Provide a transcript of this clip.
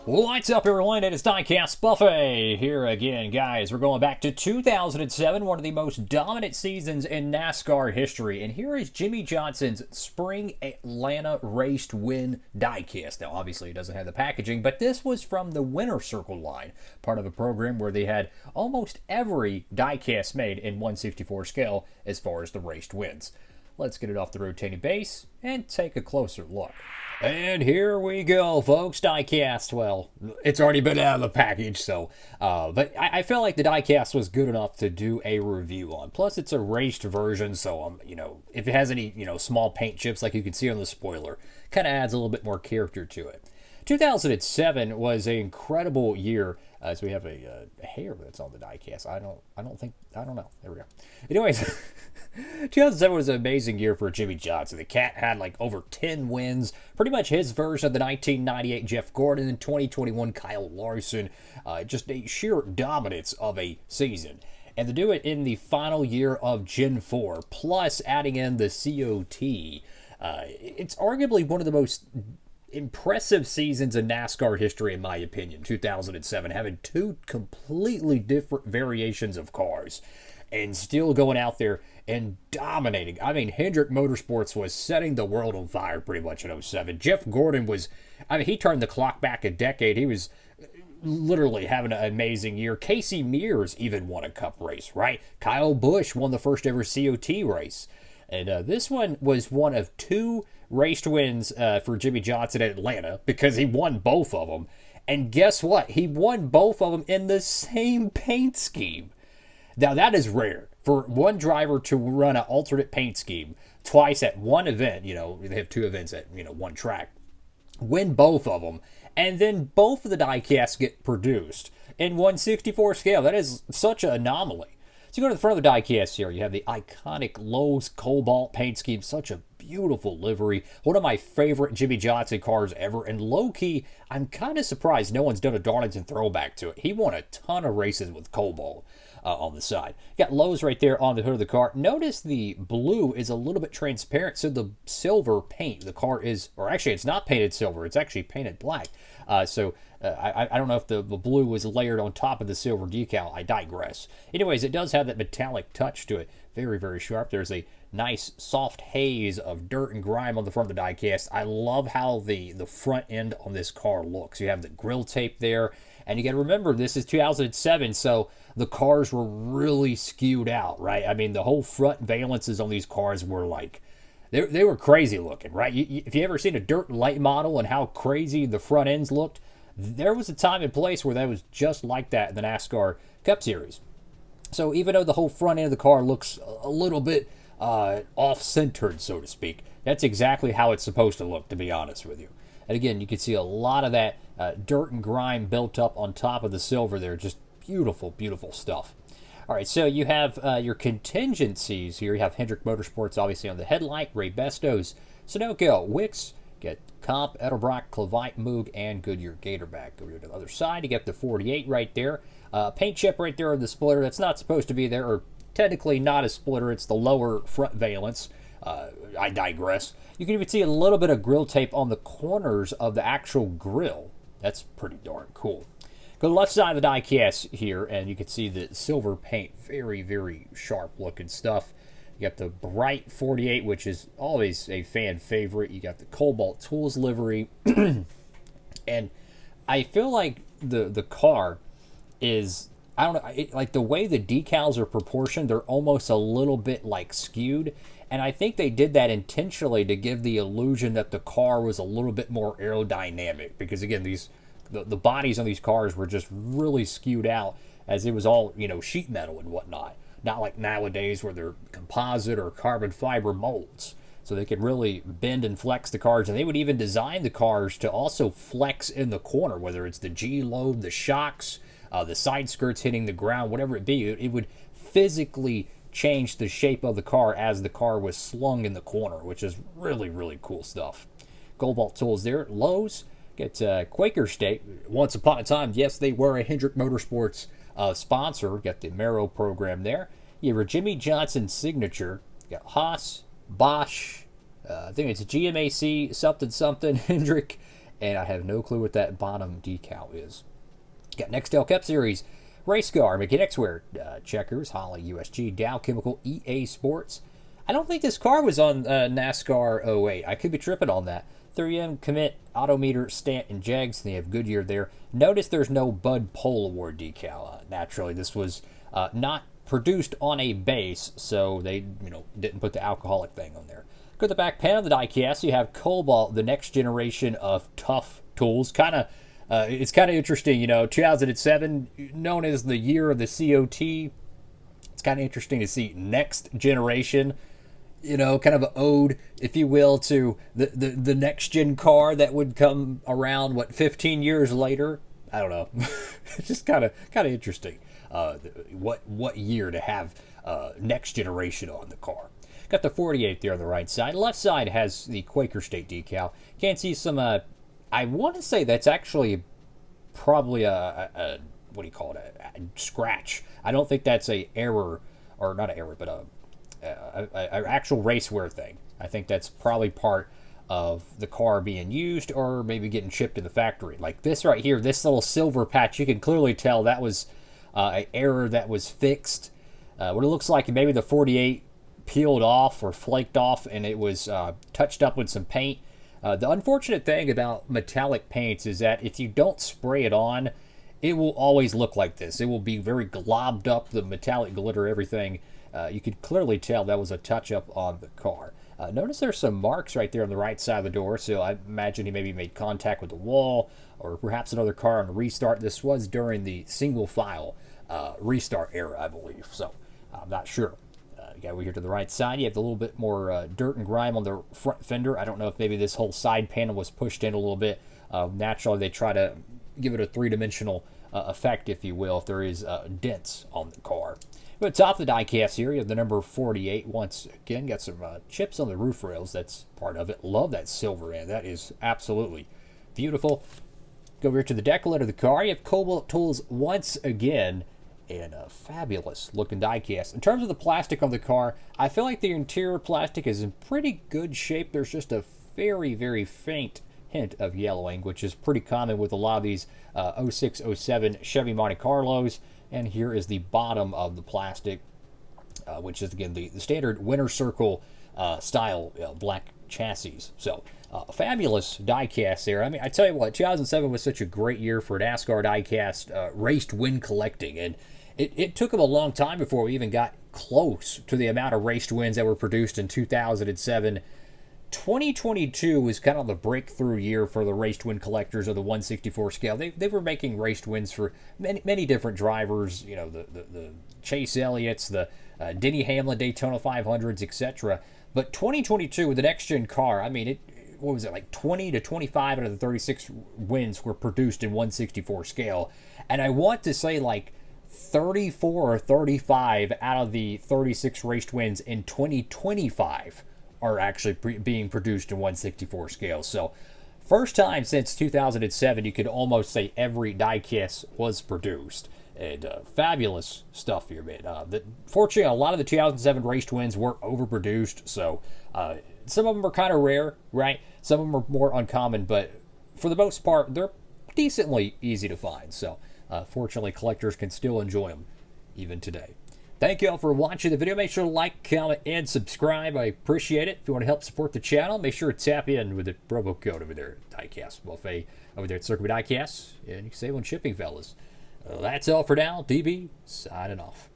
What's up, everyone? It is Diecastbuffet here again, guys. We're going back to 2007, one of the most dominant seasons in NASCAR history. And here is Jimmie Johnson's Spring Atlanta Race to Win diecast. Now, obviously, it doesn't have the packaging, but this was from the Winner Circle line, part of a program where they had almost every diecast made in 1/64 scale as far as the race wins. Let's get it off the rotating base and take a closer look. And here we go, folks. Diecast. Well, it's already been out of the package, so. But I felt like the diecast was good enough to do a review on. Plus, it's a raced version, so if it has any small paint chips like you can see on the spoiler, kind of adds a little bit more character to it. 2007 was an incredible year. As we have a hair that's on the diecast. I don't know. There we go. Anyways, 2007 was an amazing year for Jimmie Johnson. The cat had like over 10 wins. Pretty much his version of the 1998 Jeff Gordon and 2021 Kyle Larson. Just a sheer dominance of a season. And to do it in the final year of Gen 4, plus adding in the COT, it's arguably one of the most impressive seasons in NASCAR history, in my opinion. 2007, having two completely different variations of cars and still going out there and dominating. I mean, Hendrick Motorsports was setting the world on fire pretty much in 07. Jeff Gordon was, he turned the clock back a decade. He was literally having an amazing year. Casey Mears even won a cup race, right? Kyle Busch won the first ever COT race. And this one was one of two race wins for Jimmie Johnson at Atlanta because he won both of them. And guess what? He won both of them in the same paint scheme. Now, that is rare for one driver to run an alternate paint scheme twice at one event. They have two events at one track. Win both of them. And then both of the diecasts get produced in 1/64 scale. That is such an anomaly. So you go to the front of the diecast here, you have the iconic Lowe'S Cobalt paint scheme, such a beautiful livery. One of my favorite Jimmie Johnson cars ever, and low-key, I'm kind of surprised no one's done a Darlington throwback to it. He won a ton of races with Cobalt on the side. You got Lowe's right there on the hood of the car. Notice the blue is a little bit transparent, so the silver paint, the car is, or actually it's not painted silver, it's actually painted black. I don't know if the blue was layered on top of the silver decal. I digress. Anyways, it does have that metallic touch to it. Very, very sharp. There's a nice soft haze of dirt and grime on the front of the diecast. I love how the front end on this car looks. You have the grill tape there. And you got to remember, this is 2007, so the cars were really skewed out, right? I mean, the whole front valences on these cars were like, they were crazy looking, right? If you ever seen a dirt late model and how crazy the front ends looked, there was a time and place where that was just like that in the NASCAR Cup Series. So even though the whole front end of the car looks a little bit off-centered, so to speak, that's exactly how it's supposed to look, to be honest with you. And again, you can see a lot of that dirt and grime built up on top of the silver there. Just beautiful, beautiful stuff. All right, so you have your contingencies here. You have Hendrick Motorsports, obviously, on the headlight. Ray Bestos, Sunoco, Wicks, get Comp, Edelbrock, Clevite, Moog, and Goodyear Gatorback. Go to the other side. You get the 48 right there. Paint chip right there on the splitter. That's not supposed to be there, or technically not a splitter. It's the lower front valence. I digress. You can even see a little bit of grill tape on the corners of the actual grill. That's pretty darn cool. Go to the left side of the diecast here, and you can see the silver paint. Very, very sharp looking stuff. You got the bright 48, which is always a fan favorite. You got the Cobalt Tools livery. And I feel like the car is, I don't know, like the way the decals are proportioned, they're almost a little bit like skewed. And I think they did that intentionally to give the illusion that the car was a little bit more aerodynamic. Because again, the bodies on these cars were just really skewed out, as it was all, sheet metal and whatnot. Not like nowadays where they're composite or carbon fiber molds. So they could really bend and flex the cars. And they would even design the cars to also flex in the corner, whether it's the G-lobe, the shocks, the side skirts hitting the ground, whatever it be. It would physically change the shape of the car as the car was slung in the corner, which is really, really cool stuff. Cobalt Tools there. Lowe's. Get Quaker State. Once upon a time, yes, they were a Hendrick Motorsports sponsor. Got the Mero program there. You have your Jimmie Johnson signature. You got Haas, Bosch, I think it's GMAC something something, Hendrick, and I have no clue what that bottom decal is. Got Nextel Cup Series, Race Car, Mechanics Wear, Checkers, Holly, USG, Dow Chemical, EA Sports. I don't think this car was on NASCAR '08. I could be tripping on that. 3M, Commit, Autometer, Stant, and Jegs. They have Goodyear there. Notice there's no Bud Pole Award decal. Naturally, this was not produced on a base, so they didn't put the alcoholic thing on there. Go to the back panel of the diecast. You have Cobalt, the next generation of tough tools. It's kind of interesting, 2007, known as the year of the COT. It's kind of interesting to see next generation, kind of an ode, if you will, to the next gen car that would come around, 15 years later? I don't know. It's just kind of interesting. What year to have next generation on the car. Got the 48 there on the right side. Left side has the Quaker State decal. Can't see some, I want to say that's actually probably a what do you call it, a scratch. I don't think that's a error, or not an error, but a actual race wear thing. I think that's probably part of the car being used, or maybe getting shipped to the factory. Like this right here, this little silver patch, you can clearly tell that was an error that was fixed. What it looks like, maybe the 48 peeled off or flaked off, and it was touched up with some paint. The unfortunate thing about metallic paints is that if you don't spray it on, it will always look like this. It will be very globbed up, the metallic glitter, everything. You could clearly tell that was a touch-up on the car. Notice there's some marks right there on the right side of the door, so I imagine he maybe made contact with the wall, or perhaps another car on the restart. This was during the single-file restart era, I believe, so I'm not sure. You got over here to the right side, you have a little bit more dirt and grime on the front fender. I don't know if maybe this whole side panel was pushed in a little bit. Naturally, they try to give it a three-dimensional effect, if you will, if there is dents on the car. But top of the diecast here, you have the number 48. Once again, got some chips on the roof rails. That's part of it. Love that silver end. That is absolutely beautiful. Go over here to the decollete of the car. You have Cobalt tools once again, and a fabulous looking diecast. In terms of the plastic on the car, I feel like the interior plastic is in pretty good shape. There's just a very, very faint hint of yellowing, which is pretty common with a lot of these 06, 07 Chevy Monte Carlos. And here is the bottom of the plastic, which is, again, the standard winter circle style black chassis. So, fabulous diecast there. I mean, I tell you what, 2007 was such a great year for NASCAR diecast raced win collecting. And it took them a long time before we even got close to the amount of raced wins that were produced in 2007. 2022 was kind of the breakthrough year for the raced win collectors of the 164 scale. They were making raced wins for many different drivers, the Chase Elliott's, the Denny Hamlin Daytona 500s, etc. But 2022 with the next gen car, I mean, what was it, like 20 to 25 out of the 36 wins were produced in 164 scale. And I want to say like 34 or 35 out of the 36 raced wins in 2025 are actually being produced in 164 scale. So first time since 2007 you could almost say every diecast was produced. And fabulous stuff here, man. Fortunately, a lot of the 2007 raced wins were overproduced, so some of them are kind of rare, right? Some of them are more uncommon, but for the most part, they're decently easy to find. So fortunately, collectors can still enjoy them even today. Thank you all for watching the video. Make sure to like, comment, and subscribe. I appreciate it. If you want to help support the channel, make sure to tap in with the promo code over there at Diecastbuffet over there at Circuit Diecast, and you can save on shipping, fellas. That's all for now. DB signing off.